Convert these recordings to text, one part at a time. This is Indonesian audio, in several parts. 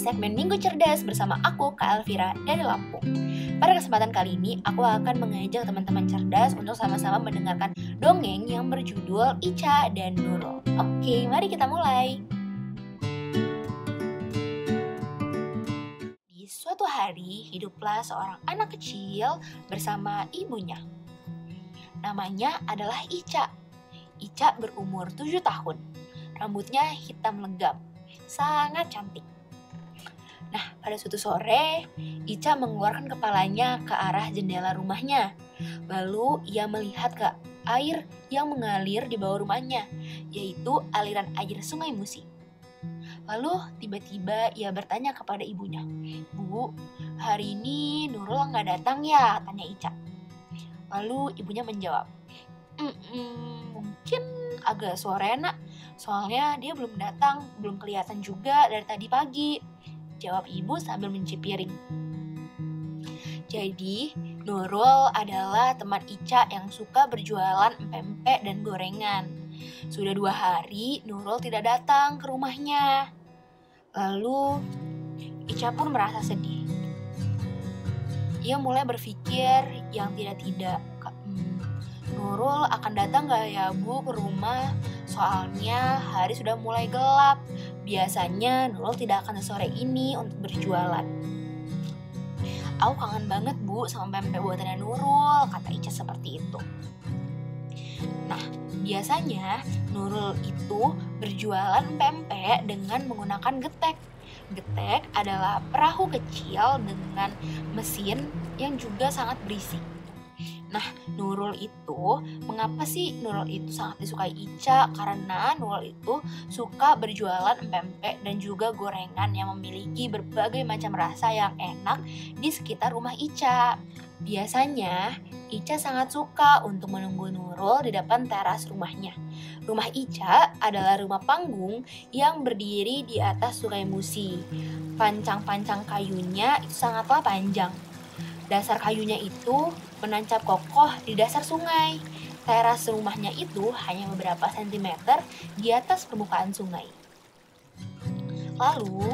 segmen Minggu Cerdas bersama aku, Kak Elvira dari Lampung. Pada kesempatan kali ini, aku akan mengajak teman-teman cerdas untuk sama-sama mendengarkan dongeng yang berjudul Ica dan Nurul. Oke, mari kita mulai. Di suatu hari, hiduplah seorang anak kecil bersama ibunya. Namanya adalah Ica. Ica berumur 7 tahun. Rambutnya hitam legam, sangat cantik. Nah, pada suatu sore, Ica mengeluarkan kepalanya ke arah jendela rumahnya. Lalu ia melihat ke air yang mengalir di bawah rumahnya, yaitu aliran air Sungai Musi. Lalu tiba-tiba ia bertanya kepada ibunya, "Bu, hari ini Nurul nggak datang ya?" tanya Ica. Lalu ibunya menjawab, "Mungkin agak sore nak, soalnya dia belum datang, belum kelihatan juga dari tadi pagi," jawab ibu sambil mencuci piring. Jadi, Nurul adalah teman Ica yang suka berjualan empek-empek dan gorengan. Sudah 2 hari Nurul tidak datang ke rumahnya. Lalu, Ica pun merasa sedih. Ia mulai berpikir yang tidak-tidak. Nurul akan datang gak ya bu ke rumah? Soalnya hari sudah mulai gelap. Biasanya Nurul tidak akan sesore ini untuk berjualan. "Aku kangen banget bu sama pempek buatannya Nurul," kata Ica seperti itu. Nah, biasanya Nurul itu berjualan pempek dengan menggunakan getek. Getek adalah perahu kecil dengan mesin yang juga sangat berisik. Nah, mengapa sih Nurul itu sangat disukai Ica? Karena Nurul itu suka berjualan empek-empek dan juga gorengan yang memiliki berbagai macam rasa yang enak di sekitar rumah Ica. Biasanya, Ica sangat suka untuk menunggu Nurul di depan teras rumahnya. Rumah Ica adalah rumah panggung yang berdiri di atas Sungai Musi. Pancang-pancang kayunya itu sangatlah panjang. Dasar kayunya itu menancap kokoh di dasar sungai. Teras rumahnya itu hanya beberapa sentimeter di atas permukaan sungai. Lalu,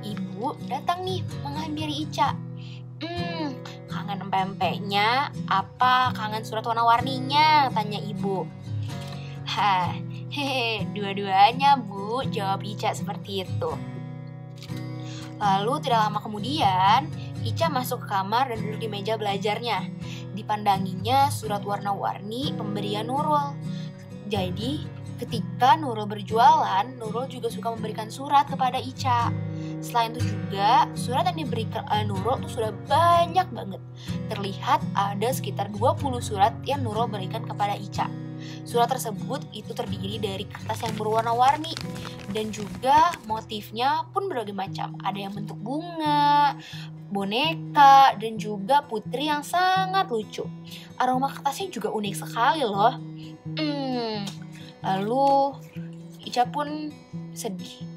ibu datang nih menghampiri Ica. "Kangen empek-empeknya, apa kangen surat warna-warninya?" tanya ibu. Dua-duanya bu, jawab Ica seperti itu. Lalu tidak lama kemudian, Ica masuk ke kamar dan duduk di meja belajarnya. Dipandanginya surat warna-warni pemberian Nurul. Jadi, ketika Nurul berjualan, Nurul juga suka memberikan surat kepada Ica. Selain itu juga, surat yang diberikan Nurul itu sudah banyak banget. Terlihat ada sekitar 20 surat yang Nurul berikan kepada Ica. Surat tersebut itu terdiri dari kertas yang berwarna-warni dan juga motifnya pun berbagai macam. Ada yang bentuk bunga, boneka, dan juga putri yang sangat lucu. Aroma kertasnya juga unik sekali loh. Lalu Ica pun sedih.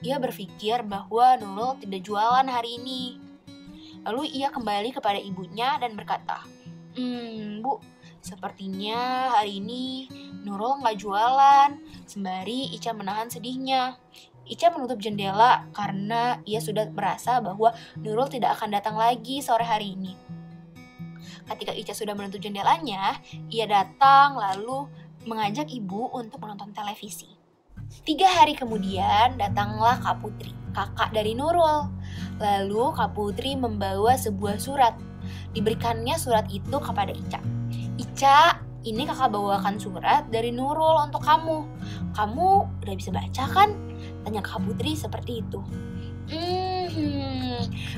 Ia berpikir bahwa Nurul tidak jualan hari ini. Lalu ia kembali kepada ibunya dan berkata, "Bu, sepertinya hari ini Nurul nggak jualan." Sembari Ica menahan sedihnya. Ica menutup jendela karena ia sudah merasa bahwa Nurul tidak akan datang lagi sore hari ini. Ketika Ica sudah menutup jendelanya, ia datang lalu mengajak ibu untuk menonton televisi. 3 hari kemudian datanglah Kak Putri, kakak dari Nurul. Lalu Kak Putri membawa sebuah surat. Diberikannya surat itu kepada Ica. "Ica, ini kakak bawakan surat dari Nurul untuk kamu. Kamu udah bisa baca kan?" tanya Kak Putri seperti itu.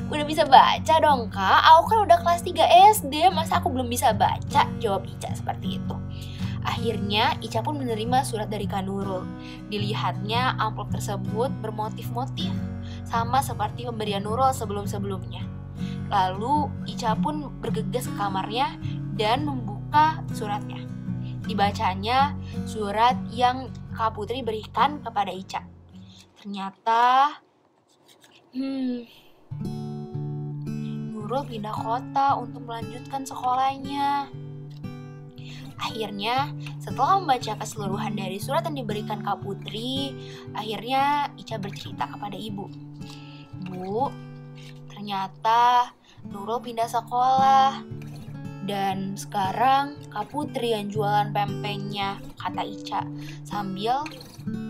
Udah bisa baca dong kak, aku kan udah kelas 3 SD, masa aku belum bisa baca?" jawab Ica seperti itu. Akhirnya Ica pun menerima surat dari Kak Nurul. Dilihatnya amplop tersebut bermotif-motif, sama seperti pemberian Nurul sebelum-sebelumnya. Lalu Ica pun bergegas ke kamarnya dan membuka suratnya. Dibacanya surat yang Kak Putri berikan kepada Ica. Ternyata Nurul pindah kota untuk melanjutkan sekolahnya. Akhirnya, setelah membaca keseluruhan dari surat yang diberikan Kak Putri, akhirnya Ica bercerita kepada ibu. Bu, ternyata Nurul pindah sekolah. Dan sekarang Kak Putri yang jualan pempeknya, kata Ica sambil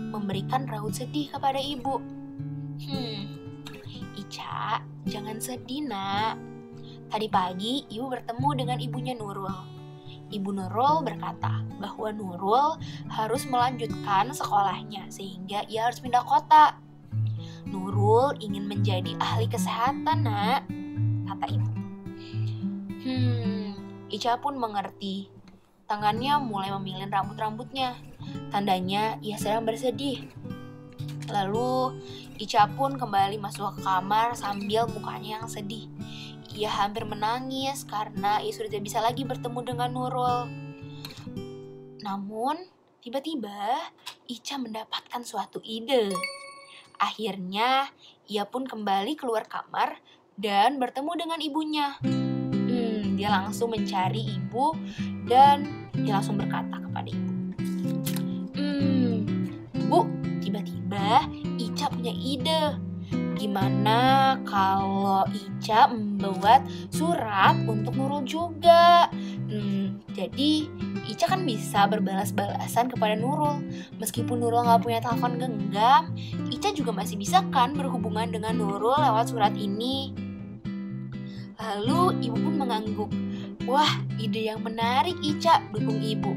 memberikan raut sedih kepada ibu. Ica, jangan sedih nak. Tadi pagi ibu bertemu dengan ibunya Nurul. Ibu Nurul berkata bahwa Nurul harus melanjutkan sekolahnya sehingga ia harus pindah kota. Nurul ingin menjadi ahli kesehatan nak, kata ibu. Ica pun mengerti. Tangannya mulai memilin rambut-rambutnya. Tandanya ia sedang bersedih. Lalu Ica pun kembali masuk ke kamar sambil mukanya yang sedih. Ia hampir menangis karena ia sudah tidak bisa lagi bertemu dengan Nurul. Namun, tiba-tiba Ica mendapatkan suatu ide. Akhirnya, ia pun kembali keluar kamar dan bertemu dengan ibunya. Dia langsung mencari ibu dan dia langsung berkata kepada ibu, Bu, tiba-tiba Ica punya ide. Gimana kalau Ica membuat surat untuk Nurul juga? Jadi Ica kan bisa berbalas-balasan kepada Nurul. Meskipun Nurul gak punya telepon genggam, Ica juga masih bisa kan berhubungan dengan Nurul lewat surat ini. Lalu ibu pun mengangguk. Wah, ide yang menarik Ica, dukung ibu.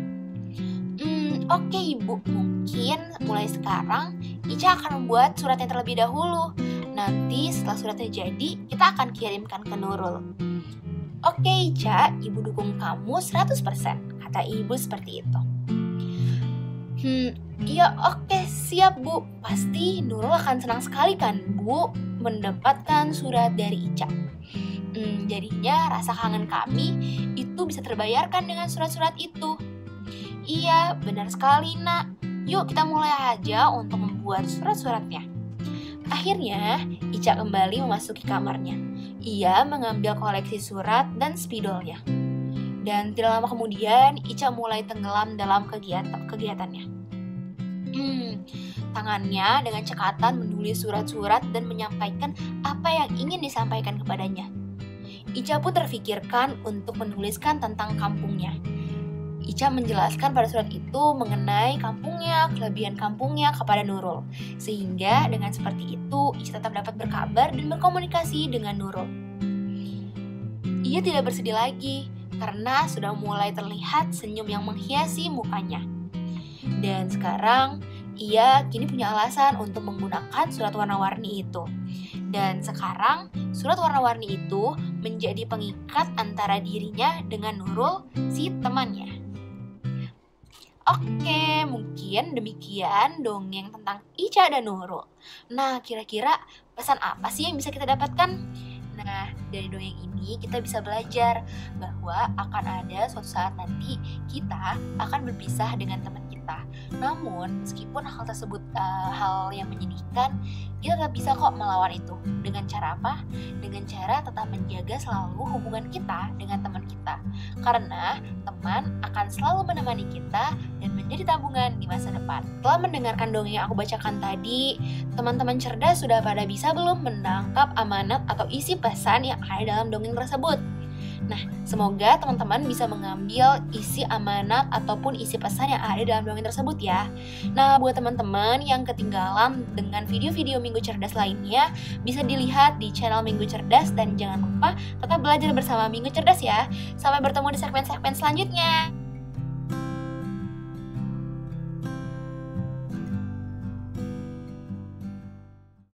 Oke ibu, mungkin mulai sekarang Ica akan membuat suratnya terlebih dahulu. Nanti setelah suratnya jadi, kita akan kirimkan ke Nurul. Oke Ica, ibu dukung kamu 100%, kata ibu seperti itu. Iya oke, siap bu. Pasti Nurul akan senang sekali kan bu mendapatkan surat dari Ica. Jadinya rasa kangen kami itu bisa terbayarkan dengan surat-surat itu. Iya, benar sekali nak. Yuk kita mulai aja untuk membuat surat-suratnya. Akhirnya, Ica kembali memasuki kamarnya. Ia mengambil koleksi surat dan spidolnya. Dan tidak lama kemudian, Ica mulai tenggelam dalam kegiatannya. Tangannya dengan cekatan menulis surat-surat dan menyampaikan apa yang ingin disampaikan kepadanya. Ica pun terfikirkan untuk menuliskan tentang kampungnya. Ica menjelaskan pada surat itu mengenai kampungnya, kelebihan kampungnya kepada Nurul. Sehingga dengan seperti itu, Ica tetap dapat berkabar dan berkomunikasi dengan Nurul. Ia tidak bersedih lagi, karena sudah mulai terlihat senyum yang menghiasi mukanya. Dan sekarang, ia kini punya alasan untuk menggunakan surat warna-warni itu. Dan sekarang, surat warna-warni itu menjadi pengikat antara dirinya dengan Nurul, si temannya. Oke, mungkin demikian dongeng tentang Ica dan Nurul. Nah, kira-kira pesan apa sih yang bisa kita dapatkan? Nah, dari dongeng ini kita bisa belajar bahwa akan ada suatu saat nanti kita akan berpisah dengan teman kita. Namun, meskipun hal tersebut hal yang menyedihkan, kita tetap bisa kok melawan itu. Dengan cara apa? Dengan cara tetap menjaga selalu hubungan kita dengan teman kita. Karena teman akan selalu menemani kita dan menjadi tabungan di masa depan. Setelah mendengarkan dongeng yang aku bacakan tadi, teman-teman cerdas sudah pada bisa belum menangkap amanat atau isi pesan yang ada dalam dongeng tersebut? Nah, semoga teman-teman bisa mengambil isi amanat ataupun isi pesan yang ada dalam dongeng tersebut ya. Nah, buat teman-teman yang ketinggalan dengan video-video Minggu Cerdas lainnya, bisa dilihat di channel Minggu Cerdas dan jangan lupa tetap belajar bersama Minggu Cerdas ya. Sampai bertemu di segmen-segmen selanjutnya.